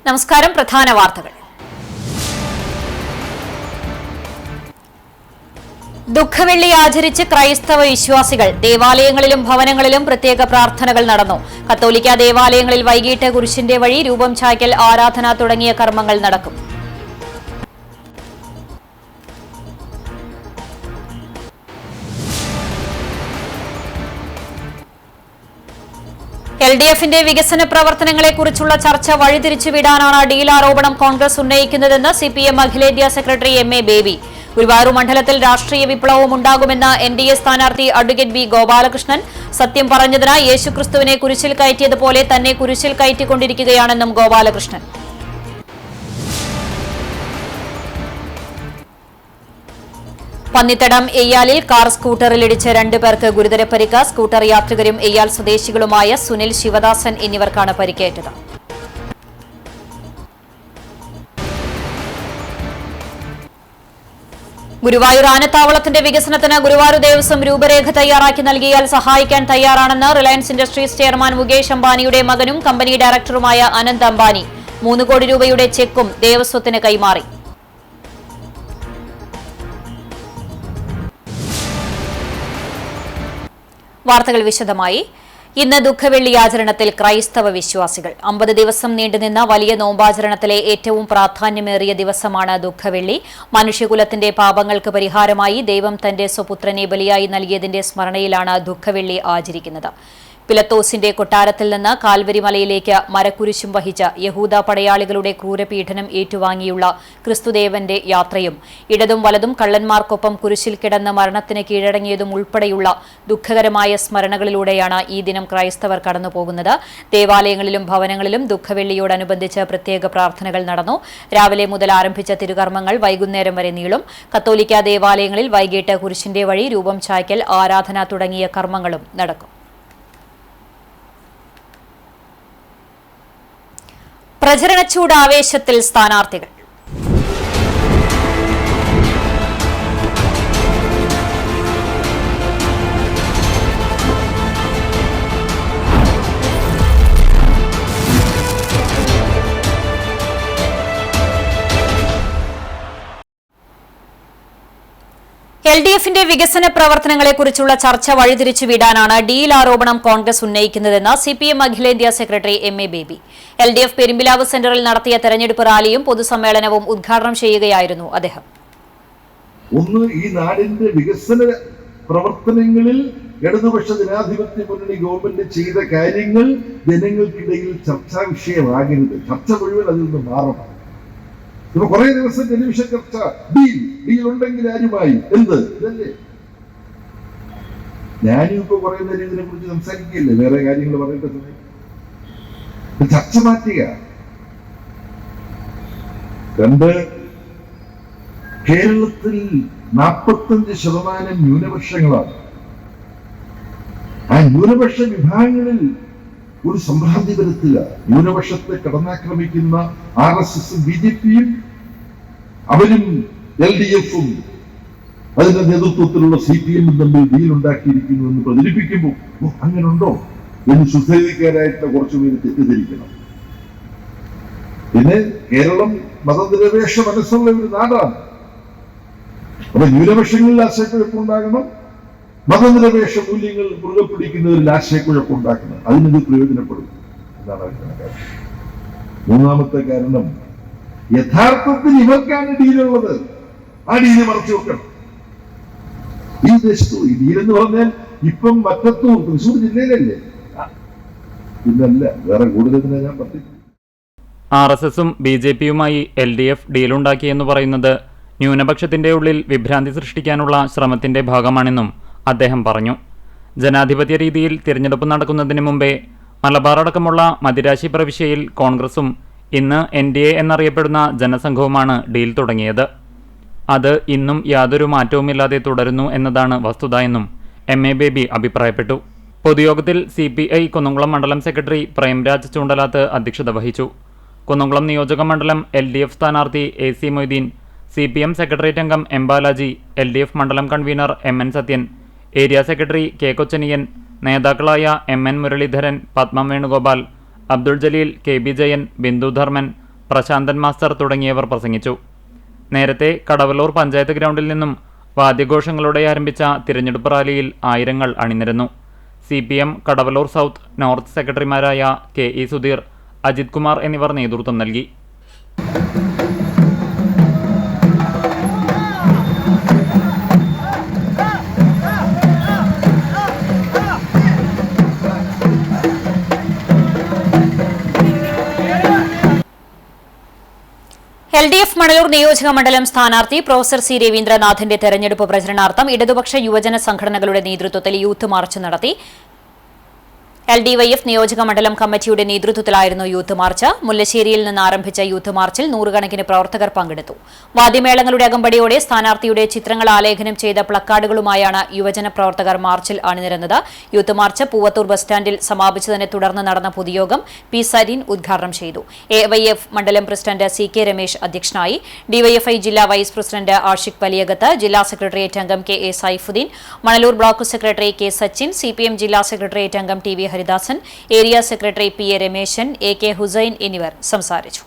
നമസ്കാരം. പ്രധാന വാർത്തകൾ. ദുഃഖവെള്ളി ആചരിച്ച് ക്രൈസ്തവ വിശ്വാസികൾ. ദേവാലയങ്ങളിലും ഭവനങ്ങളിലും പ്രത്യേക പ്രാർത്ഥനകൾ നടന്നു. കത്തോലിക്ക ദേവാലയങ്ങളിൽ വൈകിട്ട് കുരിശിന്റെ വഴി, രൂപം ചായ്ക്കൽ, ആരാധന തുടങ്ങിയ കർമ്മങ്ങൾ നടക്കും. LDFന്റെ വികസന പ്രവർത്തനങ്ങളെക്കുറിച്ചുള്ള ചർച്ച വഴിതിരിച്ചുവിടാനാണ് ഡീൽ ആരോപണം കോൺഗ്രസ് ഉന്നയിക്കുന്നതെന്ന് CPM അഖിലേന്ത്യാ സെക്രട്ടറി MA ബേബി. ഗുരുവായൂർ മണ്ഡലത്തിൽ രാഷ്ട്രീയ വിപ്ലവം ഉണ്ടാകുമെന്ന് NDA സ്ഥാനാർത്ഥി അഡ്വക്കേറ്റ് B ഗോപാലകൃഷ്ണൻ. സത്യം പറഞ്ഞതിന് യേശുക്രിസ്തുവിനെ കുരിശിൽ കയറ്റിയതുപോലെ തന്നെ കുരിശിൽ കയറ്റിക്കൊണ്ടിരിക്കുകയാണെന്നും ഗോപാലകൃഷ്ണൻ. പന്നിത്തടം എയ്യാലിൽ കാർ സ്കൂട്ടറിലിടിച്ച് 2 പേർക്ക് ഗുരുതര പരിക്ക്. സ്കൂട്ടർ യാത്രികരും എയ്യാൽ സ്വദേശികളുമായ സുനിൽ, ശിവദാസൻ എന്നിവർക്കാണ് പരിക്കേറ്റത്. ഗുരുവായൂർ ആനത്താവളത്തിന്റെ വികസനത്തിന് ഗുരുവായൂർ ദേവസ്വം രൂപരേഖ തയ്യാറാക്കി നൽകിയാൽ സഹായിക്കാൻ തയ്യാറാണെന്ന് റിലയൻസ് ഇൻഡസ്ട്രീസ് ചെയർമാൻ മുകേഷ് അംബാനിയുടെ മകനും കമ്പനി ഡയറക്ടറുമായ അനന്ത് അംബാനി 3 കോടി രൂപയുടെ ചെക്കും ദേവസ്വത്തിന് കൈമാറി. വാർത്തകൾ വിശദമായി. ഇന്ന് ദുഃഖവെള്ളി ആചരണത്തിൽ ക്രൈസ്തവ വിശ്വാസികൾ. 50 ദിവസം നീണ്ടുനിന്ന വലിയ നോമ്പാചരണത്തിലെ ഏറ്റവും പ്രാധാന്യമേറിയ ദിവസമാണ് ദുഃഖവെള്ളി. മനുഷ്യകുലത്തിന്റെ പാപങ്ങൾക്ക് പരിഹാരമായി ദൈവം തന്റെ സ്വപുത്രനെ ബലിയായി നൽകിയതിന്റെ സ്മരണയിലാണ് ദുഃഖവെള്ളി ആചരിക്കുന്നത്. പിലത്തോസിന്റെ കൊട്ടാരത്തിൽ നിന്ന് കാൽവരി മലയിലേക്ക് മരക്കുരിശും വഹിച്ച യഹൂദ പടയാളികളുടെ ക്രൂരപീഡനം ഏറ്റുവാങ്ങിയുള്ള ക്രിസ്തുദേവന്റെ യാത്രയും, ഇടതും വലതും കള്ളന്മാർക്കൊപ്പം കുരിശിൽ കിടന്ന് മരണത്തിന് കീഴടങ്ങിയതും ഉൾപ്പെടെയുള്ള ദുഃഖകരമായ സ്മരണകളിലൂടെയാണ് ഈ ദിനം ക്രൈസ്തവർ കടന്നുപോകുന്നത്. ദേവാലയങ്ങളിലും ഭവനങ്ങളിലും ദുഃഖവെള്ളിയോടനുബന്ധിച്ച് പ്രത്യേക പ്രാർത്ഥനകൾ നടന്നു. രാവിലെ മുതൽ ആരംഭിച്ച തിരുകർമ്മങ്ങൾ വൈകുന്നേരം വരെ നീളും. കത്തോലിക്ക ദേവാലയങ്ങളിൽ വൈകിട്ട് കുരിശിന്റെ വഴി, രൂപം ചായ്ക്കൽ, ആരാധന തുടങ്ങിയ കർമ്മങ്ങളും നടക്കും. പ്രചരണച്ചൂട് ആവേശത്തിൽ സ്ഥാനാർത്ഥികൾ. LDFന്റെ വികസന പ്രവർത്തനങ്ങളെക്കുറിച്ചുള്ള ചർച്ച വഴിതിരിച്ചുവിടാനാണ് ഡീൽ ആരോപണം കോൺഗ്രസ് ഉന്നയിക്കുന്നതെന്ന് CPM അഖിലേന്ത്യാ secretary MA baby. LDF Perumpilavu സെന്ററിൽ നടത്തിയ തെരഞ്ഞെടുപ്പ് റാലിയും പൊതുസമ്മേളനവും ഉദ്ഘാടനം ചെയ്യുകയായിരുന്നു അദ്ദേഹം. ഒന്ന്, ഈ നാടിന്റെ വികസന പ്രവർത്തനങ്ങളിൽ ഇടതുപക്ഷ ജനാധിപത്യ മുന്നണി ഗവൺമെന്റ് ചെയ്ത കാര്യങ്ങൾ ജനങ്ങൾക്കിടയിൽ ചർച്ചാ വിഷയമാകരുത്. ചർച്ച മുഴുവൻ അതിൽ നിന്ന് മാറണം. ഇപ്പൊ കുറെ ദിവസം ടെലിവിഷൻ ചർച്ച, ഡീൽ ഉണ്ടെങ്കിൽ ആരുമായി എന്ത്, ഇതല്ലേ. ഞാനും ഇപ്പൊ കുറെ നേരം ഇതിനെ കുറിച്ച് സംസാരിക്കുകയല്ലേ, വേറെ കാര്യങ്ങൾ പറയേണ്ട സമയം. ചർച്ച മാറ്റുക. 2, കേരളത്തിൽ 45% ന്യൂനപക്ഷങ്ങളാണ്. ആ ന്യൂനപക്ഷ വിഭാഗങ്ങളിൽ ഒരു സംഭ്രാന്തിപരത്തില. ന്യൂനപക്ഷത്തെ കടന്നാക്രമിക്കുന്ന RSSഉം BJPയും അവരും LDFഉം അതിന്റെ നേതൃത്വത്തിലുള്ള CPM തമ്മിൽ ഡീൽ ഉണ്ടാക്കിയിരിക്കുന്നു എന്ന് പ്രചരിപ്പിക്കുമ്പോൾ അങ്ങനുണ്ടോ എന്ന് സുസ്ഥിതിക്കാരായിട്ട് കുറച്ചുപേര് തെറ്റിദ്ധരിക്കണം. പിന്നെ കേരളം മതനിരപേക്ഷ മനസ്സുള്ള ഒരു നാടാണ്. അപ്പൊ ന്യൂനപക്ഷങ്ങളിൽ ആശയക്കുഴപ്പമുണ്ടാകണം, മതനിരപേക്ഷ മൂല്യങ്ങൾ മുറുകെ പിടിക്കുന്നവരിൽ ആശയക്കുഴപ്പമുണ്ടാക്കണം. അതിനത് പ്രയോജനപ്പെടും എന്നാണ് അതിന്റെ കാര്യം. 3ാമത്തെ കാരണം, യഥാർത്ഥത്തിൽ ഇവർക്കാണ് ഡീലുള്ളത്. ആ ഡീല് മറച്ചു വെക്കണം. ഈ ദേശത്തു ഈ ഡീലെന്ന് പറഞ്ഞാൽ ഇപ്പം മറ്റത്തൂർ തൃശ്ശൂർ ജില്ലയിലല്ലേ, പിന്നല്ല വേറെ കൂടുതൽ ഞാൻ പറഞ്ഞു. RSSഉം BJPയുമായി LDF ഡീലുണ്ടാക്കിയെന്ന് പറയുന്നത് ന്യൂനപക്ഷത്തിന്റെ ഉള്ളിൽ വിഭ്രാന്തി സൃഷ്ടിക്കാനുള്ള ശ്രമത്തിന്റെ ഭാഗമാണെന്നും അദ്ദേഹം പറഞ്ഞു. ജനാധിപത്യ രീതിയിൽ തിരഞ്ഞെടുപ്പ് നടക്കുന്നതിന് മുമ്പേ മലബാർ അടക്കമുള്ള മദിരാശി പ്രവിശ്യയിൽ കോൺഗ്രസും ഇന്ന് NDA എന്നറിയപ്പെടുന്ന ജനസംഘവുമാണ് ഡീൽ തുടങ്ങിയത്. അത് ഇന്നും യാതൊരു മാറ്റവുമില്ലാതെ തുടരുന്നു എന്നതാണ് വസ്തുത എന്നും MA ബേബി അഭിപ്രായപ്പെട്ടു. പൊതുയോഗത്തിൽ CPI കുന്നംകുളം മണ്ഡലം സെക്രട്ടറി പ്രേംരാജ് ചൂണ്ടലാത്ത് അധ്യക്ഷത വഹിച്ചു. കുന്നംകുളം നിയോജക മണ്ഡലം LDF സ്ഥാനാർത്ഥി AC മൊയ്തീൻ, CPM സെക്രട്ടേറിയറ്റ് അംഗം M ബാലാജി, LDF മണ്ഡലം convener MN Sathyan, area secretary K Kochaniyan, നേതാക്കളായ MN Muraleedharan, Padmam Venugopal, Abdul Jaleel, KB Jayan, Bindu Dharman, Prasanthan master തുടങ്ങിയവർ പ്രസംഗിച്ചു. നേരത്തെ കടവല്ലൂർ പഞ്ചായത്ത് ഗ്രൗണ്ടിൽ നിന്നും വാദ്യഘോഷങ്ങളോടെ ആരംഭിച്ച തിരഞ്ഞെടുപ്പ് റാലിയിൽ ആയിരങ്ങൾ അണിനിരന്നു. CPM കടവല്ലൂർ സൗത്ത് നോർത്ത് സെക്രട്ടറിമാരായ KE സുധീർ, അജിത് കുമാർ എന്നിവർ നേതൃത്വം നൽകി. LDF മണലൂർ നിയോജക മണ്ഡലം സ്ഥാനാർത്ഥി പ്രൊഫസർ C. രവീന്ദ്രനാഥിന്റെ തെരഞ്ഞെടുപ്പ് പ്രചരണാർത്ഥം ഇടതുപക്ഷ യുവജന സംഘടനകളുടെ നേതൃത്വത്തിൽ യൂത്ത് മാർച്ച് നടത്തി. LDYF നിയോജക മണ്ഡലം കമ്മിറ്റിയുടെ നേതൃത്വത്തിലായിരുന്നു യൂത്ത് മാർച്ച്. മുല്ലശ്ശേരിയിൽ നിന്ന് ആരംഭിച്ച യൂത്ത് മാർച്ചിൽ നൂറുകണക്കിന് പ്രവർത്തകർ പങ്കെടുത്തു. വാദ്യമേളങ്ങളുടെ അകമ്പടിയോടെ സ്ഥാനാർത്ഥിയുടെ ചിത്രങ്ങൾ ആലേഖനം ചെയ്ത പ്ലക്കാർഡുകളുമായാണ് യുവജന പ്രവർത്തകർ മാർച്ചിൽ അണിനിരന്നത്. യൂത്ത് മാർച്ച് പൂവത്തൂർ ബസ് സ്റ്റാൻഡിൽ സമാപിച്ചതിനെ തുടർന്ന് നടന്ന പൊതുയോഗം P. സരീൻ ഉദ്ഘാടനം ചെയ്തു. AYF മണ്ഡലം പ്രസിഡന്റ് CK രമേശ് അധ്യക്ഷനായി. DYFI ജില്ലാ വൈസ് പ്രസിഡന്റ് ആഷിഖ് വലിയകത്ത്, ജില്ലാ സെക്രട്ടേറിയറ്റ് അംഗം KA Saifuddin, Manalur block secretary K. Sachin, CPM ജില്ലാ സെക്രട്ടേറിയറ്റ് അംഗം TV Haridasan, area secretary PA Rameshan, AK Hussain എന്നിവർ സംസാരിച്ചു.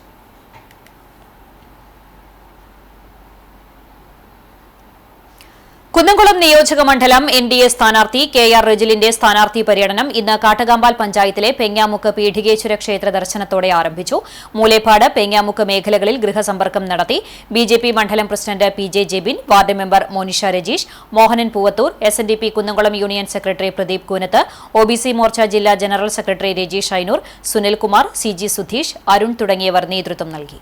കുന്നംകുളം നിയോജക മണ്ഡലം NDA സ്ഥാനാർത്ഥി KR റെജിലിന്റെ സ്ഥാനാർത്ഥി പര്യടനം ഇന്ന് കാട്ടകാമ്പാൽ പഞ്ചായത്തിലെ പെങ്ങാമുക്ക് പീഠികേശ്വര ക്ഷേത്ര ദർശനത്തോടെ ആരംഭിച്ചു. മൂലേപ്പാട്, പെങ്ങാമുക്ക് മേഖലകളിൽ ഗൃഹസമ്പർക്കം നടത്തി. BJP മണ്ഡലം president PJ Jebin, ward member Monisha Rajeesh, Mohanan Poovathur, SNDP Kunnamkulam union secretary Pradeep Koonath, OBC Morcha ജില്ലാ general secretary Rajeesh Ainoor, Sunilkumar, CG Sudheesh, Arun തുടങ്ങിയവർ നേതൃത്വം നൽകി.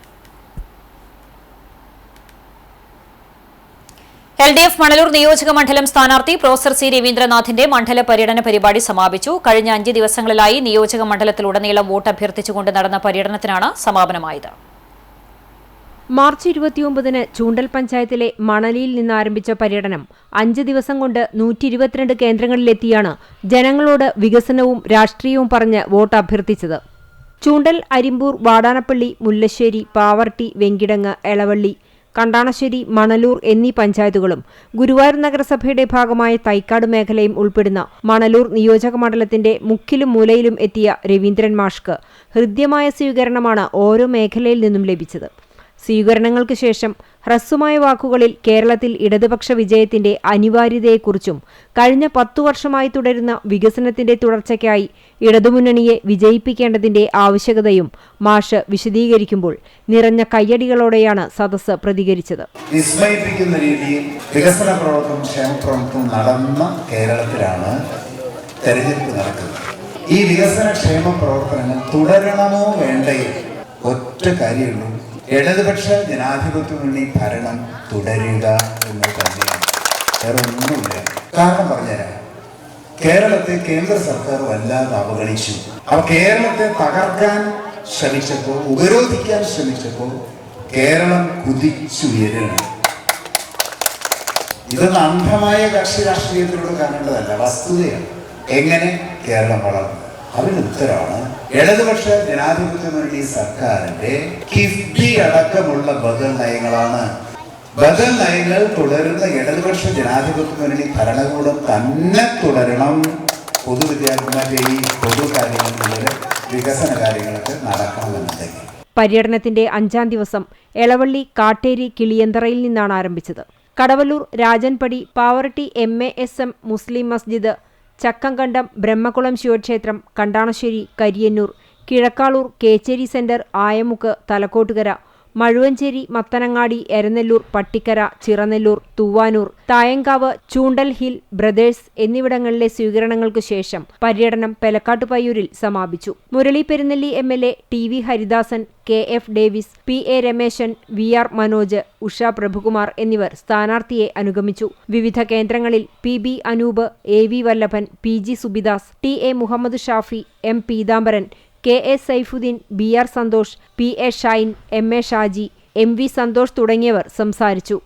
LDF മണലൂർ നിയോജക മണ്ഡലം സ്ഥാനാർത്ഥി പ്രൊഫസർ C. രവീന്ദ്രനാഥിന്റെ മണ്ഡല പര്യടന പരിപാടി സമാപിച്ചു. കഴിഞ്ഞ 5 ദിവസങ്ങളിലായി നിയോജക മണ്ഡലത്തിലുടനീളം വോട്ട് അഭ്യർത്ഥിച്ചുകൊണ്ട് നടന്ന പര്യടനത്തിനാണ് സമാപനമായത്. മാർച്ച് 29-ന് ചൂണ്ടൽ പഞ്ചായത്തിലെ മണലിയിൽ നിന്ന് ആരംഭിച്ച പര്യടനം 5 ദിവസം കൊണ്ട് 122 കേന്ദ്രങ്ങളിലെത്തിയാണ് ജനങ്ങളോട് വികസനവും രാഷ്ട്രീയവും പറഞ്ഞ് വോട്ട് അഭ്യർത്ഥിച്ചത്. ചൂണ്ടൽ, അരിമ്പൂർ, വാടാനപ്പള്ളി, മുല്ലശ്ശേരി, പാവർട്ടി, വെങ്കിടങ്ങ്, എളവള്ളി, കണ്ടാണശ്ശേരി, മണലൂർ എന്നീ പഞ്ചായത്തുകളും ഗുരുവായൂർ നഗരസഭയുടെ ഭാഗമായ തൈക്കാട് മേഖലയും ഉൾപ്പെടുന്ന മണലൂർ നിയോജക മണ്ഡലത്തിന്റെ മുക്കിലും മൂലയിലും എത്തിയ രവീന്ദ്രൻ മാഷ്ക്ക് ഹൃദ്യമായ സ്വീകരണമാണ് ഓരോ മേഖലയിൽ നിന്നും ലഭിച്ചത്. സ്വീകരണങ്ങൾക്ക് ശേഷം ഹ്രസ്വമായ വാക്കുകളിൽ കേരളത്തിൽ ഇടതുപക്ഷ വിജയത്തിന്റെ അനിവാര്യതയെക്കുറിച്ചും കഴിഞ്ഞ 10 വർഷമായി തുടരുന്ന വികസനത്തിന്റെ തുടർച്ചയ്ക്കായി ഇടതുമുന്നണിയെ വിജയിപ്പിക്കേണ്ടതിന്റെ ആവശ്യകതയും മാഷ് വിശദീകരിക്കുമ്പോൾ നിറഞ്ഞ കയ്യടികളോടെയാണ് സദസ്സ് പ്രതികരിച്ചത്. വിസ്മയിപ്പിക്കുന്ന രീതിയിൽ വികസന പ്രവർത്തനം, ക്ഷേമപ്രവർത്തനം നടന്ന കേരളത്തിലാണ് തെരഞ്ഞെടുപ്പ് നടക്കുന്നത്. ഈ വികസന ക്ഷേമ പ്രവർത്തനങ്ങൾ തുടരണമോ വേണ്ടയോ ഒറ്റ കാര്യമുള്ളൂ, ഇടതുപക്ഷ ജനാധിപത്യ മുന്നണി ഭരണം തുടരുക എന്ന് തന്നെയാണ്. വേറെ ഒന്നുമില്ല. കാരണം പറഞ്ഞുതരാം, കേരളത്തെ കേന്ദ്ര സർക്കാർ വല്ലാതെ അവഗണിച്ചു. അപ്പൊ കേരളത്തെ തകർക്കാൻ ശ്രമിച്ചപ്പോൾ, ഉപരോധിക്കാൻ ശ്രമിച്ചപ്പോൾ കേരളം കുതിച്ചുയരുകയാണ്. ഇതൊന്നും അന്ധമായ കക്ഷി രാഷ്ട്രീയത്തിലൂടെ കാണേണ്ടതല്ല, വസ്തുതയാണ്. എങ്ങനെ കേരളം വളർന്നു? അതിന് ഉത്തരവാണ് ഇടതുപക്ഷ ജനാധിപത്യ മുന്നണി സർക്കാരിന്റെ കിഫ്ബി അടക്കമുള്ള ബദൽ നയങ്ങളാണ്. ബദൽ നയങ്ങൾ തുടരുന്ന ഇടതുപക്ഷ ജനാധിപത്യ മുന്നണി ഭരണകൂടം തന്നെ തുടരണം. പൊതുവിദ്യാർത്ഥിമാരുടെ ഈ പൊതു കാര്യങ്ങളിൽ വികസന കാര്യങ്ങളൊക്കെ നടക്കണമെന്നുണ്ടെങ്കിൽ. പര്യടനത്തിന്റെ 5-ാം ദിവസം എളവള്ളി, കാട്ടേരി, കിളിയന്തറയിൽ നിന്നാണ് ആരംഭിച്ചത്. കടവല്ലൂർ, രാജൻപടി, പാവറട്ടി MASM മുസ്ലിം മസ്ജിദ്, ചക്കംകണ്ടം, ബ്രഹ്മകുളം ശിവക്ഷേത്രം, Kandanassery, Kariyannur, Kizhakkalur, Kecheri centre, Ayamukku, Thalakkottukara, Mazhuvanchery, Mathanangadi, Eranellur, Pattikkara, Chiranellur, Thuvanur, Thayankavu, Choondal hill, brothers എന്നിവിടങ്ങളിലെ സ്വീകരണങ്ങൾക്ക് ശേഷം പര്യടനം പെലക്കാട്ടുപയ്യൂരിൽ സമാപിച്ചു. Murali Perunnelli MLA, TV Haridasan, KF Davis, PA Rameshan, VR Manoj, Usha Prabhukumar എന്നിവർ സ്ഥാനാർത്ഥിയെ അനുഗമിച്ചു. വിവിധ കേന്ദ്രങ്ങളിൽ PB അനൂപ്, AV വല്ലഭൻ, PG Subidas, TA Muhammad Shafi, M Peethambaran, KA Saifuddin, BR Santhosh, PA Shine, MA Shaji, MV Santhosh തുടങ്ങിയവർ സംസാരിച്ചു.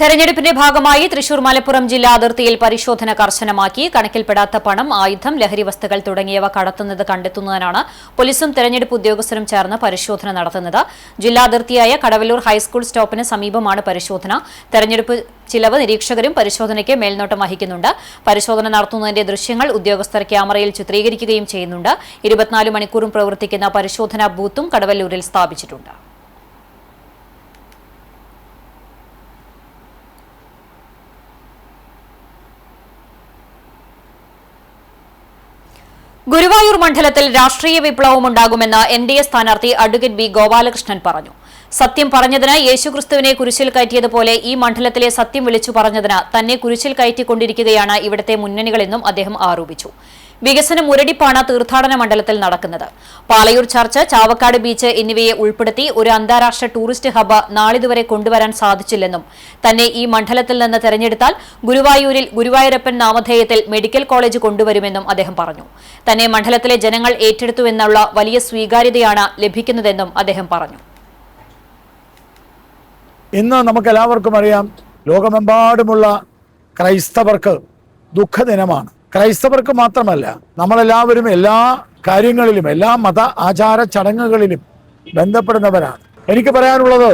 തെരഞ്ഞെടുപ്പിന്റെ ഭാഗമായി തൃശൂർ മലപ്പുറം ജില്ലാ അതിർത്തിയിൽ പരിശോധന കർശനമാക്കി. കണക്കിൽപ്പെടാത്ത പണം, ആയുധം, ലഹരി വസ്തുക്കൾ തുടങ്ങിയവ കടത്തുന്നത് കണ്ടെത്തുന്നതിനാണ് പോലീസും തെരഞ്ഞെടുപ്പ് ഉദ്യോഗസ്ഥരും ചേർന്ന് പരിശോധന നടത്തുന്നത്. ജില്ലാ അതിർത്തിയായ കടവല്ലൂർ ഹൈസ്കൂൾ സ്റ്റോപ്പിന് സമീപമാണ് പരിശോധന. തെരഞ്ഞെടുപ്പ് ചിലവ് നിരീക്ഷകരും പരിശോധനയ്ക്ക് മേൽനോട്ടം വഹിക്കുന്നുണ്ട്. പരിശോധന നടത്തുന്നതിന്റെ ദൃശ്യങ്ങൾ ഉദ്യോഗസ്ഥർ ക്യാമറയിൽ ചിത്രീകരിക്കുകയും ചെയ്യുന്നുണ്ട്. 24 മണിക്കൂറും പ്രവർത്തിക്കുന്ന പരിശോധനാ ബൂത്തും കടവല്ലൂരിൽ സ്ഥാപിച്ചിട്ടുണ്ട്. ഗുരുവായൂർ മണ്ഡലത്തിൽ രാഷ്ട്രീയ വിപ്ലവമുണ്ടാകുമെന്ന് NDA സ്ഥാനാർത്ഥി അഡ്വക്കേറ്റ് ബി ഗോപാലകൃഷ്ണൻ പറഞ്ഞു. സത്യം പറഞ്ഞതിന് യേശുക്രിസ്തുവിനെ കുരിശിൽ കയറ്റിയതുപോലെ ഈ മണ്ഡലത്തിലെ സത്യം വിളിച്ചു പറഞ്ഞതിന് തന്നെ കുരിശിൽ കയറ്റിക്കൊണ്ടിരിക്കുകയാണ് ഇവിടുത്തെ മുന്നണികളെന്നും അദ്ദേഹം ആരോപിച്ചു. വികസന മുരടിപ്പാണ് തീർത്ഥാടന മണ്ഡലത്തിൽ നടക്കുന്നത്. പാലയൂർ ചർച്ച്, ചാവക്കാട് ബീച്ച് എന്നിവയെ ഉൾപ്പെടുത്തി ഒരു അന്താരാഷ്ട്ര ടൂറിസ്റ്റ് ഹബ്ബ് നാളിതുവരെ കൊണ്ടുവരാൻ സാധിച്ചില്ലെന്നും തന്നെ ഈ മണ്ഡലത്തിൽ നിന്ന് തെരഞ്ഞെടുത്താൽ ഗുരുവായൂരിൽ ഗുരുവായൂരപ്പൻ നാമധേയത്തിൽ മെഡിക്കൽ കോളേജ് കൊണ്ടുവരുമെന്നും അദ്ദേഹം പറഞ്ഞു. തന്നെ മണ്ഡലത്തിലെ ജനങ്ങൾ ഏറ്റെടുത്തുവെന്നുള്ള വലിയ സ്വീകാര്യതയാണ് ലഭിക്കുന്നതെന്നും അദ്ദേഹം പറഞ്ഞു. ഇന്ന് നമുക്കെല്ലാവർക്കും അറിയാം, ലോകമെമ്പാടുമുള്ള ക്രൈസ്തവർക്ക് ദുഃഖദിനമാണ്. ക്രൈസ്തവർക്ക് മാത്രമല്ല, നമ്മളെല്ലാവരും എല്ലാ കാര്യങ്ങളിലും, എല്ലാ മത ആചാര ചടങ്ങുകളിലും ബന്ധപ്പെടുന്നവരാണ്. എനിക്ക് പറയാനുള്ളത്,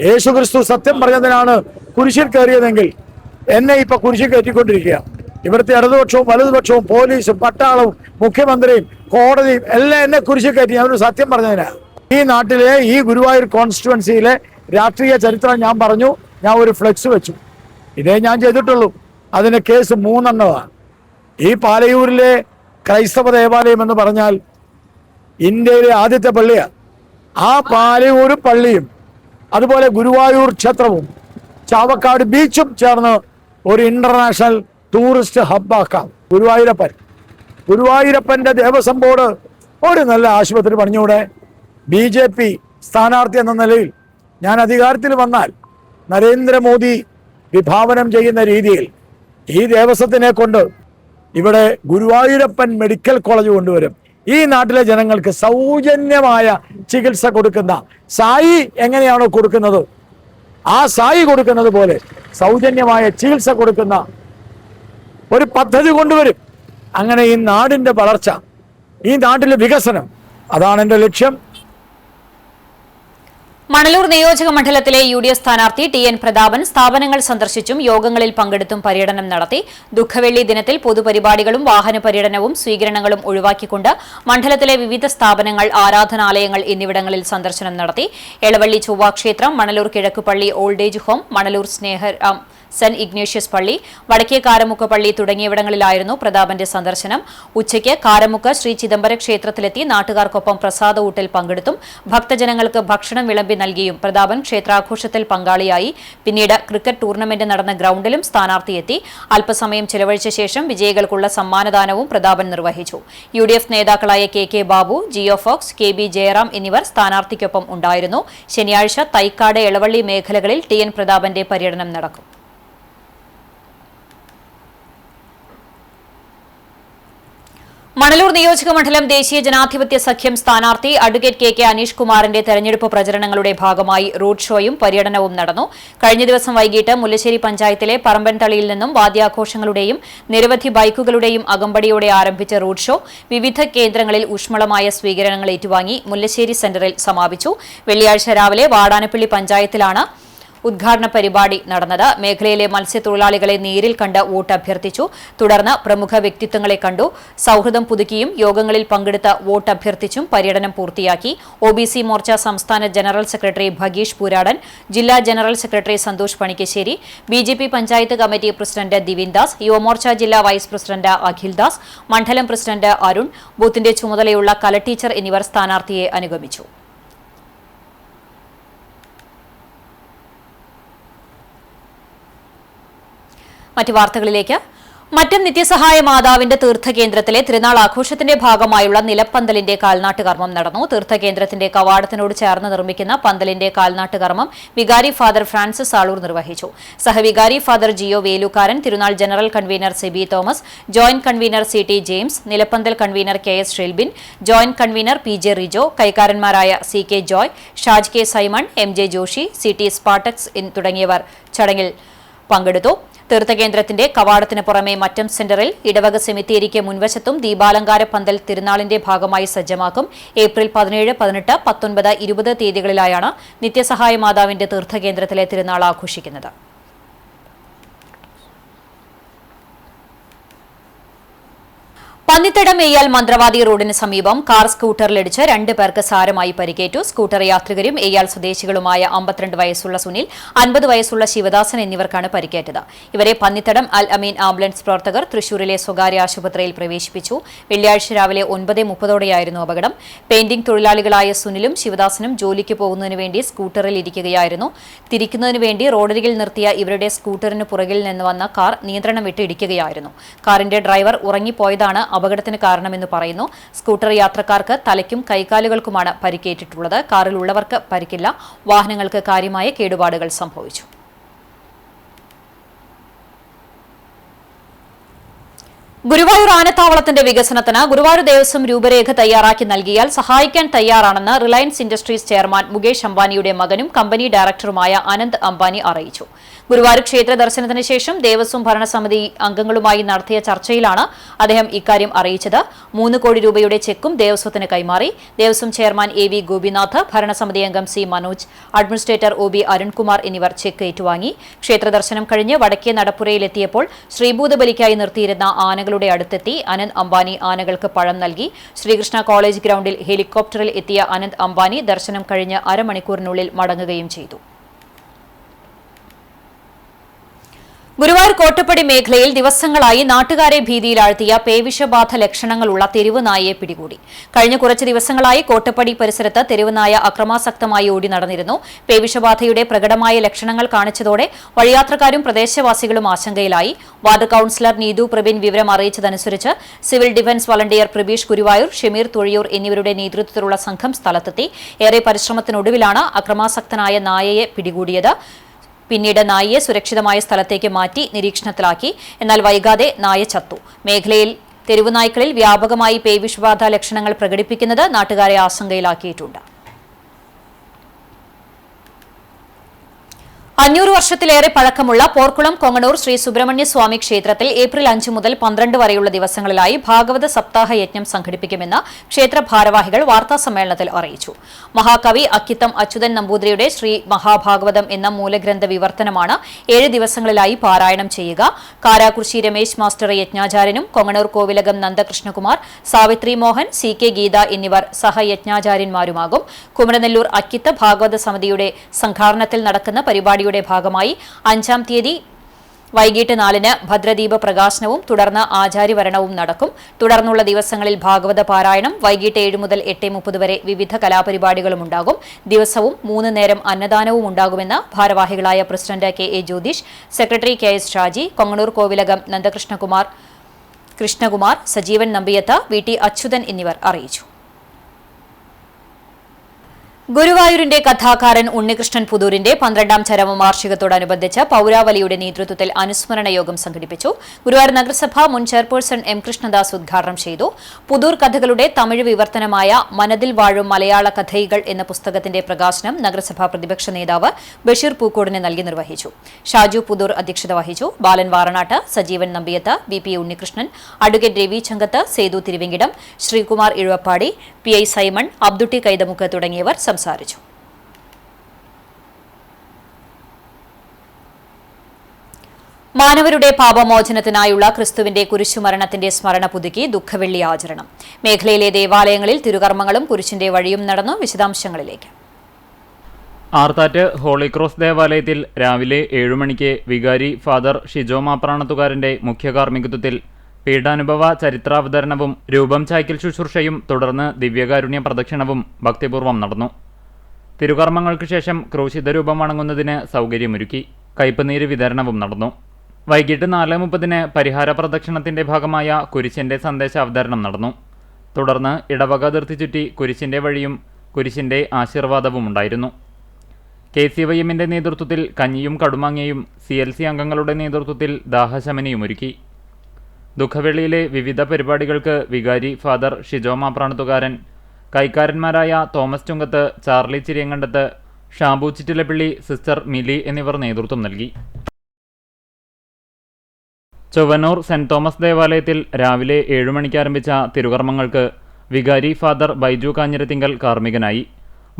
യേശുക്രിസ്തു സത്യം പറഞ്ഞതിനാണ് കുരിശിൽ കയറിയതെങ്കിൽ എന്നെ ഇപ്പൊ കുരിശിൽ കയറ്റിക്കൊണ്ടിരിക്കുക. ഇവിടുത്തെ ഇടതുപക്ഷവും വലതുപക്ഷവും പോലീസും പട്ടാളവും മുഖ്യമന്ത്രിയും കോടതിയും എല്ലാം എന്നെ കുരിശിൽ കയറ്റി ഞാനൊരു സത്യം പറഞ്ഞതിനാണ്. ഈ നാട്ടിലെ ഈ ഗുരുവായൂർ കോൺസ്റ്റിറ്റ്യുവൻസിയിലെ രാഷ്ട്രീയ ചരിത്രം ഞാൻ പറഞ്ഞു. ഞാൻ ഒരു ഫ്ലെക്സ് വെച്ചു. ഇതേ ഞാൻ ചെയ്തിട്ടുള്ളൂ. അതിന് കേസ് 3 എണ്ണമാണ്. ഈ പാലയൂരിലെ ക്രൈസ്തവ ദേവാലയം എന്ന് പറഞ്ഞാൽ ഇന്ത്യയിലെ ആദ്യത്തെ പള്ളിയാണ്. ആ പാലയൂർ പള്ളിയും അതുപോലെ ഗുരുവായൂർ ക്ഷേത്രവും ചാവക്കാട് ബീച്ചും ചേർന്ന് ഒരു ഇന്റർനാഷണൽ ടൂറിസ്റ്റ് ഹബ്ബാക്കാം. ഗുരുവായൂരപ്പന്റെ ദേവസ്വം ബോർഡ് ഒരു നല്ല ആശുപത്രി പണിഞ്ഞൂടെ? BJP സ്ഥാനാർത്ഥി എന്ന നിലയിൽ ഞാൻ അധികാരത്തിൽ വന്നാൽ നരേന്ദ്രമോദി വിഭാവനം ചെയ്യുന്ന രീതിയിൽ ഈ ദേവസ്വത്തിനെ കൊണ്ട് ഇവിടെ ഗുരുവായൂരപ്പൻ മെഡിക്കൽ കോളേജ് കൊണ്ടുവരും. ഈ നാട്ടിലെ ജനങ്ങൾക്ക് സൗജന്യമായ ചികിത്സ കൊടുക്കുന്ന, സായി എങ്ങനെയാണോ കൊടുക്കുന്നത്, ആ സായി കൊടുക്കുന്നത് പോലെ സൗജന്യമായ ചികിത്സ കൊടുക്കുന്ന ഒരു പദ്ധതി കൊണ്ടുവരും. അങ്ങനെ ഈ നാടിന്റെ വളർച്ച, ഈ നാട്ടിലെ വികസനം, അതാണ് എൻ്റെ ലക്ഷ്യം. മണലൂർ നിയോജക മണ്ഡലത്തിലെ UDF സ്ഥാനാർത്ഥി TN പ്രതാപൻ സ്ഥാപനങ്ങൾ സന്ദർശിച്ചും യോഗങ്ങളിൽ പങ്കെടുത്തും പര്യടനം നടത്തി. ദുഃഖവെള്ളി ദിനത്തിൽ പൊതുപരിപാടികളും വാഹന പര്യടനവും സ്വീകരണങ്ങളും ഒഴിവാക്കിക്കൊണ്ട് മണ്ഡലത്തിലെ വിവിധ സ്ഥാപനങ്ങൾ, ആരാധനാലയങ്ങൾ എന്നിവിടങ്ങളിൽ സന്ദർശനം നടത്തി. എളവള്ളി ചൊവ്വാക്ഷേത്രം, Manalur Kizhakkupally old age home, Manalur Snehram saint Ignatius പള്ളി, വടക്കേ കാരമുക്ക് പള്ളി തുടങ്ങിയവിടങ്ങളിലായിരുന്നു പ്രതാപന്റെ സന്ദർശനം. ഉച്ചയ്ക്ക് കാരമുക്ക് ശ്രീ ചിദംബര ക്ഷേത്രത്തിലെത്തി നാട്ടുകാർക്കൊപ്പം പ്രസാദ ഊട്ടിൽ പങ്കെടുത്തും ഭക്തജനങ്ങൾക്ക് ഭക്ഷണം വിളമ്പി നൽകിയും പ്രതാപൻ ക്ഷേത്രാഘോഷത്തിൽ പങ്കാളിയായി. പിന്നീട് ക്രിക്കറ്റ് ടൂർണമെന്റ് നടന്ന ഗ്രൌണ്ടിലും സ്ഥാനാർത്ഥിയെത്തി. അല്പസമയം ചെലവഴിച്ച ശേഷം വിജയികൾക്കുള്ള സമ്മാനദാനവും പ്രതാപൻ നിർവഹിച്ചു. UDF നേതാക്കളായ KK Babu, Jio Fox, KB Jayaram എന്നിവർ സ്ഥാനാർത്ഥിക്കൊപ്പം ഉണ്ടായിരുന്നു. ശനിയാഴ്ച തൈക്കാട്, എളവള്ളി മേഖലകളിൽ TN പ്രതാപന്റെ പര്യടനം നടക്കും. മണലൂർ നിയോജക മണ്ഡലം ദേശീയ ജനാധിപത്യ സഖ്യം സ്ഥാനാർത്ഥി അഡ്വക്കേറ്റ് KK അനീഷ് കുമാറിന്റെ തെരഞ്ഞെടുപ്പ് പ്രചരണങ്ങളുടെ ഭാഗമായി റോഡ് ഷോയും പര്യടനവും നടന്നു. കഴിഞ്ഞ ദിവസം വൈകിട്ട് മുല്ലശ്ശേരി പഞ്ചായത്തിലെ പറമ്പൻതളിയിൽ നിന്നും വാദ്യാഘോഷങ്ങളുടെയും നിരവധി ബൈക്കുകളുടെയും അകമ്പടിയോടെ ആരംഭിച്ച റോഡ് ഷോ വിവിധ കേന്ദ്രങ്ങളിൽ ഊഷ്മളമായ സ്വീകരണങ്ങൾ ഏറ്റുവാങ്ങി മുല്ലശ്ശേരി സെന്ററിൽ സമാപിച്ചു. വെള്ളിയാഴ്ച രാവിലെ വാടാനപ്പള്ളി പഞ്ചായത്തിലാണ് ഉദ്ഘാടന പരിപാടി നടന്നത്. മേഖലയിലെ മത്സ്യത്തൊഴിലാളികളെ നേരിൽ കണ്ട് വോട്ട് അഭ്യർത്ഥിച്ചു. തുടർന്ന് പ്രമുഖ വ്യക്തിത്വങ്ങളെ കണ്ടു. സൌഹൃദം പുതുക്കിയും യോഗങ്ങളിൽ പങ്കെടുത്ത് വോട്ട് അഭ്യർത്ഥിച്ചും പര്യടനം പൂർത്തിയാക്കി. OBC മോർച്ച സംസ്ഥാന ജനറൽ സെക്രട്ടറി ഭഗീഷ് പൂരാടൻ, ജില്ലാ general secretary Santhosh Panikkassery, BJP panchayat committee president Divin Das, Yuvamorcha ജില്ലാ വൈസ് പ്രസിഡന്റ് അഖിൽ ദാസ്, മണ്ഡലം പ്രസിഡന്റ് അരുൺ, ബൂത്തിന്റെ ചുമതലയുള്ള കലടീച്ചർ എന്നിവർ സ്ഥാനാർത്ഥിയെ അനുഗമിച്ചു. മറ്റു വാർത്തകളിലേക്ക്. മറ്റം നിത്യസഹായ മാതാവിന്റെ തീർത്ഥകേന്ദ്രത്തിലെ തിരുനാൾ ആഘോഷത്തിന്റെ ഭാഗമായുള്ള നിലപ്പന്തലിന്റെ കാൽനാട്ട് കർമ്മം നടന്നു. തീർത്ഥകേന്ദ്രത്തിന്റെ കവാടത്തിനോട് ചേർന്ന് നിർമ്മിക്കുന്ന പന്തലിന്റെ കാൽനാട്ട് കർമ്മം വികാരി ഫാദർ ഫ്രാൻസിസ് ആളൂർ നിർവഹിച്ചു. സഹവികാരി ഫാദർ ജിയോ വേലുക്കാരൻ, തിരുനാൾ general convener Sebi Thomas, joint convener CT James, നിലപ്പന്തൽ convener KS Shelbin, joint convener PJ Rijo, കൈക്കാരന്മാരായ CK Joy, Shaj K Simon, MJ Joshi, CT Spartacus തുടങ്ങിയവർ ചടങ്ങിൽ പങ്കെടുത്തു. തീർത്ഥകേന്ദ്രത്തിന്റെ കവാടത്തിന് പുറമെ മറ്റം സെന്ററിൽ ഇടവക സെമിത്തേരിക്ക് മുൻവശത്തും ദീപാലങ്കാര പന്തൽ തിരുനാളിന്റെ ഭാഗമായി സജ്ജമാക്കും. ഏപ്രിൽ 17, 18, 19, 20 തീയതികളിലായാണ് നിത്യസഹായ മാതാവിന്റെ തീർത്ഥകേന്ദ്രത്തിലെ തിരുനാൾ ആഘോഷിക്കുന്നത്. പന്നിത്തടം എയ്യാൽ മന്ത്രവാദി റോഡിന് സമീപം കാർ സ്കൂട്ടറിലിടിച്ച് 2 പേർക്ക് സാരമായി പരിക്കേറ്റു. സ്കൂട്ടർ യാത്രികരും എയ്യാൽ സ്വദേശികളുമായ 52 വയസ്സുള്ള സുനിൽ, 50 വയസ്സുള്ള ശിവദാസൻ എന്നിവർക്കാണ് പരിക്കേറ്റത്. ഇവരെ പന്നിത്തടം അൽ അമീൻ ആംബുലൻസ് പ്രവർത്തകർ തൃശൂരിലെ സ്വകാര്യ ആശുപത്രിയിൽ പ്രവേശിപ്പിച്ചു. വെള്ളിയാഴ്ച രാവിലെ 9:30ഓടെയായിരുന്നു അപകടം. പെയിന്റിംഗ് തൊഴിലാളികളായ സുനിലും ശിവദാസനും ജോലിക്ക് പോകുന്നതിനു വേണ്ടി സ്കൂട്ടറിൽ ഇരിക്കുകയായിരുന്നു. തിരിക്കുന്നതിനു വേണ്ടി റോഡരികിൽ നിർത്തിയ ഇവരുടെ സ്കൂട്ടറിന് പുറകിൽ നിന്ന് വന്ന കാർ നിയന്ത്രണം വിട്ട് ഇടിക്കുകയായിരുന്നു. കാറിന്റെ ഡ്രൈവർ ഉറങ്ങിപ്പോയതാണ് അപകടത്തിന് കാരണമെന്ന് പറയുന്നു. സ്കൂട്ടർ യാത്രക്കാർക്ക് തലയ്ക്കും കൈകാലുകൾക്കുമാണ് പരിക്കേറ്റിട്ടുള്ളത്. കാറിലുള്ളവർക്ക് പരിക്കില്ല. വാഹനങ്ങൾക്ക് കാര്യമായ കേടുപാടുകൾ സംഭവിച്ചു. ഗുരുവായൂർ ആനത്താവളത്തിന്റെ വികസനത്തിന് ഗുരുവായൂർ ദേവസ്വം രൂപരേഖ തയ്യാറാക്കി നൽകിയാൽ സഹായിക്കാൻ തയ്യാറാണെന്ന് റിലയൻസ് ഇൻഡസ്ട്രീസ് ചെയർമാൻ മുകേഷ് അംബാനിയുടെ മകനും കമ്പനി ഡയറക്ടറുമായ അനന്ത് അംബാനി അറിയിച്ചു. ഗുരുവായൂർ ക്ഷേത്ര ദർശനത്തിന് ശേഷം ദേവസ്വം ഭരണസമിതി അംഗങ്ങളുമായി നടത്തിയ ചർച്ചയിലാണ് അദ്ദേഹം ഇക്കാര്യം അറിയിച്ചത്. 3 കോടി രൂപയുടെ ചെക്കും ദേവസ്വത്തിന് കൈമാറി. ദേവസ്വം ചെയർമാൻ AV ഗോപിനാഥ്, ഭരണസമിതി അംഗം C Manoj, administrator OB Arunkumar എന്നിവർ ചെക്ക് ഏറ്റുവാങ്ങി. ക്ഷേത്ര ദർശനം കഴിഞ്ഞ് വടക്കേ നടപ്പുരയിലെത്തിയപ്പോൾ ശ്രീഭൂതബലിക്കായി നിർത്തിയിരുന്ന ആനകളുടെ അടുത്തെത്തി അനന്ത് അംബാനി ആനകൾക്ക് പഴം നൽകി. ശ്രീകൃഷ്ണ കോളേജ് ഗ്രൌണ്ടിൽ ഹെലികോപ്റ്ററിൽ എത്തിയ അനന്ത് അംബാനി ദർശനം കഴിഞ്ഞ് അരമണിക്കൂറിനുള്ളിൽ മടങ്ങുകയും ചെയ്തു. ഗുരുവായൂർ കോട്ടപ്പടി മേഖലയിൽ ദിവസങ്ങളായി നാട്ടുകാരെ ഭീതിയിലാഴ്ത്തിയ പേവിഷബാധ ലക്ഷണങ്ങളുള്ള തെരുവ് നായയെ പിടികൂടി. കഴിഞ്ഞ കുറച്ച് ദിവസങ്ങളായി കോട്ടപ്പടി പരിസരത്ത് തെരുവ് നായ അക്രമാസക്തമായി ഓടി നടന്നിരുന്നു. പേവിഷബാധയുടെ പ്രകടമായ ലക്ഷണങ്ങൾ കാണിച്ചതോടെ വഴിയാത്രക്കാരും പ്രദേശവാസികളും ആശങ്കയിലായി. വാർഡ് കൌൺസിലർ നീതു പ്രബിൻ വിവരം അറിയിച്ചതനുസരിച്ച് civil defence volunteer Prabeesh Guruvayur, Shameer Thuzhiyur എന്നിവരുടെ നേതൃത്വത്തിലുള്ള സംഘം സ്ഥലത്തെത്തി. ഏറെ പരിശ്രമത്തിനൊടുവിലാണ് അക്രമാസക്തനായ നായയെ പിടികൂടിയത്. പിന്നീട് നായയെ സുരക്ഷിതമായ സ്ഥലത്തേക്ക് മാറ്റി നിരീക്ഷണത്തിലാക്കി. എന്നാൽ വൈകാതെ നായ ചത്തു. മേഖലയിൽ തെരുവുനായ്ക്കളിൽ വ്യാപകമായി പേവിഷബാധ ലക്ഷണങ്ങൾ പ്രകടിപ്പിക്കുന്നത് നാട്ടുകാരെ ആശങ്കയിലാക്കിയിട്ടുണ്ട്. 500 വർഷത്തിലേറെ പഴക്കമുള്ള പോർക്കുളം കൊങ്ങണൂർ ശ്രീ സുബ്രഹ്മണ്യ സ്വാമി ക്ഷേത്രത്തിൽ ഏപ്രിൽ 5 മുതൽ 12 വരെയുള്ള ദിവസങ്ങളിലായി ഭാഗവത സപ്താഹ യജ്ഞം സംഘടിപ്പിക്കുമെന്ന് ക്ഷേത്ര ഭാരവാഹികൾ വാർത്താസമ്മേളനത്തിൽ അറിയിച്ചു. മഹാകവി അക്കിത്തം അച്യുതൻ നമ്പൂതിരിയുടെ ശ്രീ മഹാഭാഗവതം എന്ന മൂലഗ്രന്ഥ വിവർത്തനമാണ് 7 ദിവസങ്ങളിലായി പാരായണം ചെയ്യുക. കാരാകുർശി രമേശ് മാസ്റ്റർ യജ്ഞാചാര്യനും കൊങ്ങണൂർ കോവിലകം നന്ദകൃഷ്ണകുമാർ, സാവിത്രി മോഹൻ, CK ഗീത എന്നിവർ സഹയജ്ഞാചാര്യന്മാരുമാകും. കുമരനെല്ലൂർ അക്കിത്ത ഭാഗവത സമിതിയുടെ സംഘാടനത്തിൽ നടക്കുന്ന പരിപാടിയുടെ ഭാഗമായി 5-ാം തീയതി വൈകിട്ട് 4-ന് ഭദ്രദീപ പ്രകാശനവും തുടർന്ന് ആചാര്യവരണവും നടക്കും. തുടർന്നുള്ള ദിവസങ്ങളിൽ ഭാഗവത പാരായണം, വൈകിട്ട് 7 മുതൽ 8:30 വരെ വിവിധ കലാപരിപാടികളും ഉണ്ടാകും. ദിവസവും 3 നേരം അന്നദാനവും ഉണ്ടാകുമെന്ന് ഭാരവാഹികളായ president KA Jyothish, secretary KS Shaji, Konganur Kovilakam Nandakrishnakumar, Krishnakumar, Sajeevan Nambiyath, VT Achuthan എന്നിവർ അറിയിച്ചു. ഗുരുവായൂരിന്റെ കഥാകാരൻ ഉണ്ണികൃഷ്ണൻ പുതൂരിന്റെ 12-ാം ചരമവാർഷികത്തോടനുബന്ധിച്ച് പൌരാവലിയുടെ നേതൃത്വത്തിൽ അനുസ്മരണ യോഗം സംഘടിപ്പിച്ചു. ഗുരുവായൂർ നഗരസഭ മുൻ ചെയർപേഴ്സൺ M കൃഷ്ണദാസ് ഉദ്ഘാടനം ചെയ്തു. പുതൂർ കഥകളുടെ തമിഴ് വിവർത്തനമായ മനതിൽ വാഴും മലയാള കഥയികൾ എന്ന പുസ്തകത്തിന്റെ പ്രകാശനം നഗരസഭാ പ്രതിപക്ഷ നേതാവ് ബഷീർ പൂക്കോടിന് നൽകി നിർവഹിച്ചു. ഷാജു പുതൂർ അധ്യക്ഷത വഹിച്ചു. Balan Varanatt, Sajeevan Nambiyath, VP Unnikrishnan, advocate Ravi Changath, Sethu Thiruvenkitam, Sreekumar Izhuvapadi, PI Simon, Abdutty Kaithamukku തുടങ്ങിയവർ സംസാരിച്ചു. മാനവരുടെ പാപമോചനത്തിനായുള്ള ക്രിസ്തുവിന്റെ കുരിശുമരണത്തിന്റെ സ്മരണ പുതുക്കി ദുഃഖവെള്ളി ആചരണം. മേഖലയിലെ ദേവാലയങ്ങളിൽ തിരുകർമ്മങ്ങളും കുരിശിന്റെ വഴിയും നടന്നു. വിശദാംശങ്ങളിലേക്ക്. ആർത്താറ്റ് ഹോളി ക്രോസ് ദേവാലയത്തിൽ രാവിലെ 7 മണിക്ക് വികാരി ഫാദർ ഷിജോ മാപ്രാണത്തുകാരന്റെ മുഖ്യകാർമ്മികത്വത്തിൽ പീഠാനുഭവ ചരിത്രാവതരണവും രൂപം ചായ്ക്കൽ ശുശ്രൂഷയും തുടർന്ന് ദിവ്യകാരുണ്യ പ്രദക്ഷിണവും ഭക്തിപൂർവ്വം നടന്നു. തിരുകർമ്മങ്ങൾക്ക് ശേഷം ക്രൂശിത രൂപം വണങ്ങുന്നതിന് സൗകര്യമൊരുക്കി. കയ്പുനീര് വിതരണവും നടന്നു. വൈകിട്ട് 4:30 പരിഹാര പ്രദക്ഷിണത്തിന്റെ ഭാഗമായ കുരിശിന്റെ സന്ദേശ അവതരണം നടന്നു. തുടർന്ന് ഇടവക അതിർത്തി ചുറ്റി കുരിശിന്റെ വഴിയും കുരിശിന്റെ ആശീർവാദവും ഉണ്ടായിരുന്നു. KCYMന്റെ നേതൃത്വത്തിൽ കഞ്ഞിയും കടുമാങ്ങയും CLC അംഗങ്ങളുടെ നേതൃത്വത്തിൽ ദാഹശമനിയും ഒരുക്കി. ദുഃഖവെള്ളിയിലെ വിവിധ പരിപാടികൾക്ക് വികാരി ഫാദർ ഷിജോ മാപ്രാണത്തുകാരൻ, കൈക്കാരന്മാരായ തോമസ് ചുങ്കത്ത്, ചാർലി ചിരിയങ്കണ്ടത്ത്, ഷാബു ചിറ്റിലപ്പള്ളി, സിസ്റ്റർ മിലി എന്നിവർ നേതൃത്വം നൽകി. ചൊവ്വന്നൂർ സെന്റ് തോമസ് ദേവാലയത്തിൽ രാവിലെ 7 മണിക്ക് ആരംഭിച്ച തിരുകർമ്മങ്ങൾക്ക് വികാരി ഫാദർ ബൈജു കാഞ്ഞിരത്തിങ്കൽ കാർമ്മികനായി.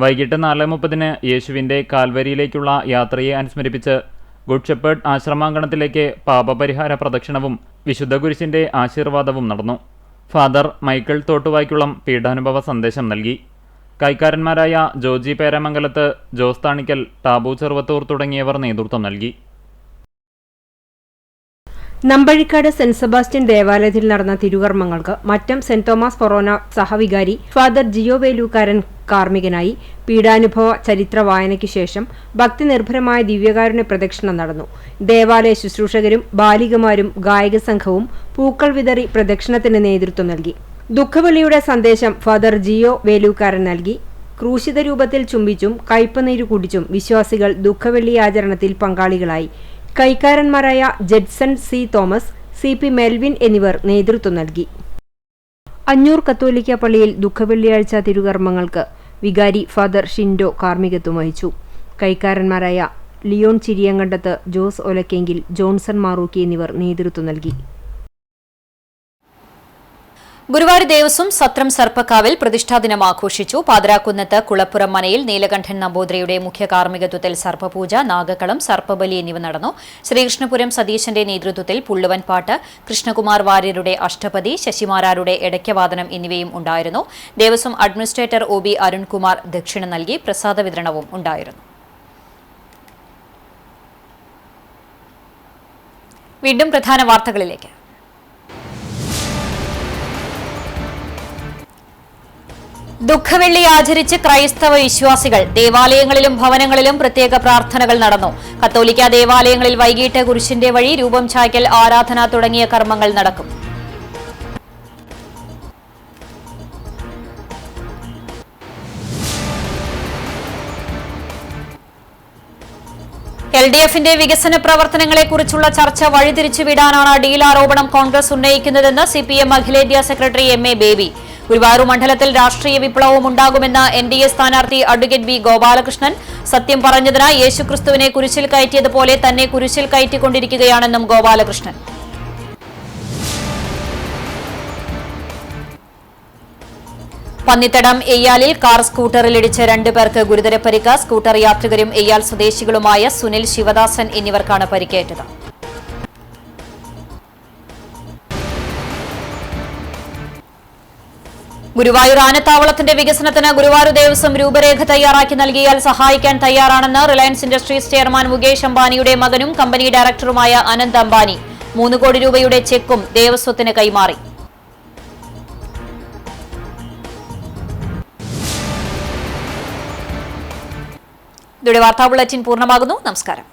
വൈകിട്ട് 4:30 യേശുവിൻ്റെ കാൽവരിയിലേക്കുള്ള യാത്രയെ അനുസ്മരിപ്പിച്ച് ഗുഡ് ഷെപ്പേർഡ് ആശ്രമാങ്കണത്തിലേക്ക് പാപപരിഹാര പ്രദക്ഷിണവും വിശുദ്ധ കുരിശിൻ്റെ ആശീർവാദവും നടന്നു. ഫാദർ മൈക്കിൾ തോട്ടുവായ്ക്കുളം പീഠാനുഭവ സന്ദേശം നൽകി. കൈക്കാരന്മാരായ ജോജി പേരമംഗലത്ത്, ജോസ് താണിക്കൽ, ടാബു ചെറുവത്തൂർ തുടങ്ങിയവർ നേതൃത്വം നൽകി. നമ്പഴിക്കാട് സെന്റ് സെബാസ്റ്റ്യൻ ദേവാലയത്തിൽ നടന്ന തിരുകർമ്മങ്ങൾക്ക് മറ്റം സെന്റ് തോമസ് ഫൊറോന സഹവികാരി ഫാദർ ജിയോ വേലൂക്കാരൻ കാർമ്മികനായി. പീഠാനുഭവ ചരിത്ര വായനയ്ക്ക് ശേഷം ഭക്തിനിർഭരമായ ദിവ്യകാരുണ്യ പ്രദക്ഷിണം നടന്നു. ദേവാലയ ശുശ്രൂഷകരും ബാലികമാരും ഗായക സംഘവും പൂക്കൾ വിതറി പ്രദക്ഷിണത്തിന് നേതൃത്വം നൽകി. ദുഃഖവെള്ളിയുടെ സന്ദേശം ഫാദർ ജിയോ വേലൂക്കാരൻ നൽകി. ക്രൂശിത രൂപത്തിൽ ചുംബിച്ചും കയ്പനീരു കുടിച്ചും വിശ്വാസികൾ ദുഃഖവെള്ളി ആചരണത്തിൽ പങ്കാളികളായി. കൈക്കാരന്മാരായ ജെഡ്സൺ സി തോമസ്, CP മെൽവിൻ എന്നിവർ നേതൃത്വം നൽകി. അഞ്ഞൂർ കത്തോലിക്ക പള്ളിയിൽ ദുഃഖവെള്ളിയാഴ്ച തിരുകർമ്മങ്ങൾക്ക് വികാരി ഫാദർ ഷിൻഡോ കാർമ്മികത്വം വഹിച്ചു. കൈക്കാരന്മാരായ ലിയോൺ ചിരിയങ്കണ്ടത്ത്, ജോസ് ഒലക്കെങ്കിൽ, ജോൺസൺ മാറൂക്കി എന്നിവർ നേതൃത്വം നൽകി. ഗുരുവായൂർ ദേവസ്വം സത്രം സർപ്പക്കാവിൽ പ്രതിഷ്ഠാദിനം ആഘോഷിച്ചു. പാതിരാക്കുന്നത്ത് കുളപ്പുറം മനയിൽ നീലകണ്ഠൻ നമ്പൂതിരിയുടെ മുഖ്യ കാർമ്മികത്വത്തിൽ സർപ്പപൂജ, നാഗക്കളം, സർപ്പബലി എന്നിവ നടന്നു. ശ്രീകൃഷ്ണപുരം സതീശന്റെ നേതൃത്വത്തിൽ പുള്ളുവൻപാട്ട്, കൃഷ്ണകുമാർ വാര്യരുടെ അഷ്ടപതി, ശശിമാരാരുടെ എടയ്ക്കവാദനം എന്നിവയും ഉണ്ടായിരുന്നു. ദേവസ്വം അഡ്മിനിസ്ട്രേറ്റർ OB അരുൺകുമാർ ദക്ഷിണ നൽകി. പ്രസാദ വിതരണവും ഉണ്ടായിരുന്നു. വീണ്ടും പ്രധാന വാർത്തകളിലേക്ക്. ദുഃഖവെള്ളി ആചരിച്ച് ക്രൈസ്തവ വിശ്വാസികൾ. ദേവാലയങ്ങളിലും ഭവനങ്ങളിലും പ്രത്യേക പ്രാർത്ഥനകൾ നടന്നു. കത്തോലിക്ക ദേവാലയങ്ങളിൽ വൈകിട്ട് കുരിശിന്റെ വഴി, രൂപം ചായ്ക്കൽ, ആരാധന തുടങ്ങിയ കർമ്മങ്ങൾ നടക്കും. LDFന്റെ വികസന പ്രവർത്തനങ്ങളെക്കുറിച്ചുള്ള ചർച്ച വഴിതിരിച്ചുവിടാനാണ് ഡീൽ ആരോപണം കോൺഗ്രസ് ഉന്നയിക്കുന്നതെന്ന് CPM അഖിലേന്ത്യാ സെക്രട്ടറി MA ബേബി. ഗുരുവായൂർ മണ്ഡലത്തിൽ രാഷ്ട്രീയ വിപ്ലവം ഉണ്ടാകുമെന്ന് NDA സ്ഥാനാർത്ഥി അഡ്വക്കേറ്റ് B ഗോപാലകൃഷ്ണൻ. സത്യം പറഞ്ഞതിന് യേശുക്രിസ്തുവിനെ കുരിശിൽ കയറ്റിയതുപോലെ തന്നെ കുരിശിൽ കയറ്റിക്കൊണ്ടിരിക്കുകയാണെന്നും ഗോപാലകൃഷ്ണൻ. പന്നിത്തടം എയ്യാലിൽ കാർ സ്കൂട്ടറിലിടിച്ച് 2 പേർക്ക് ഗുരുതര പരിക്ക്. സ്കൂട്ടർ യാത്രികരും എയ്യാൽ സ്വദേശികളുമായ സുനിൽ, ശിവദാസൻ എന്നിവർക്കാണ് പരിക്കേറ്റത്. ഗുരുവായൂർ ആനത്താവളത്തിന്റെ വികസനത്തിന് ഗുരുവായൂർ ദേവസ്വം രൂപരേഖ തയ്യാറാക്കി നൽകിയാൽ സഹായിക്കാൻ തയ്യാറാണെന്ന് റിലയൻസ് ഇൻഡസ്ട്രീസ് ചെയർമാൻ മുകേഷ് അംബാനിയുടെ മകനും കമ്പനി ഡയറക്ടറുമായ അനന്ത് അംബാനി 3 കോടി രൂപയുടെ ചെക്കും ദേവസ്വത്തിന് കൈമാറി. ഇതോടെ വാർത്താ ബുള്ളറ്റിൻ പൂർണ്ണമാകുന്നു. നമസ്കാരം.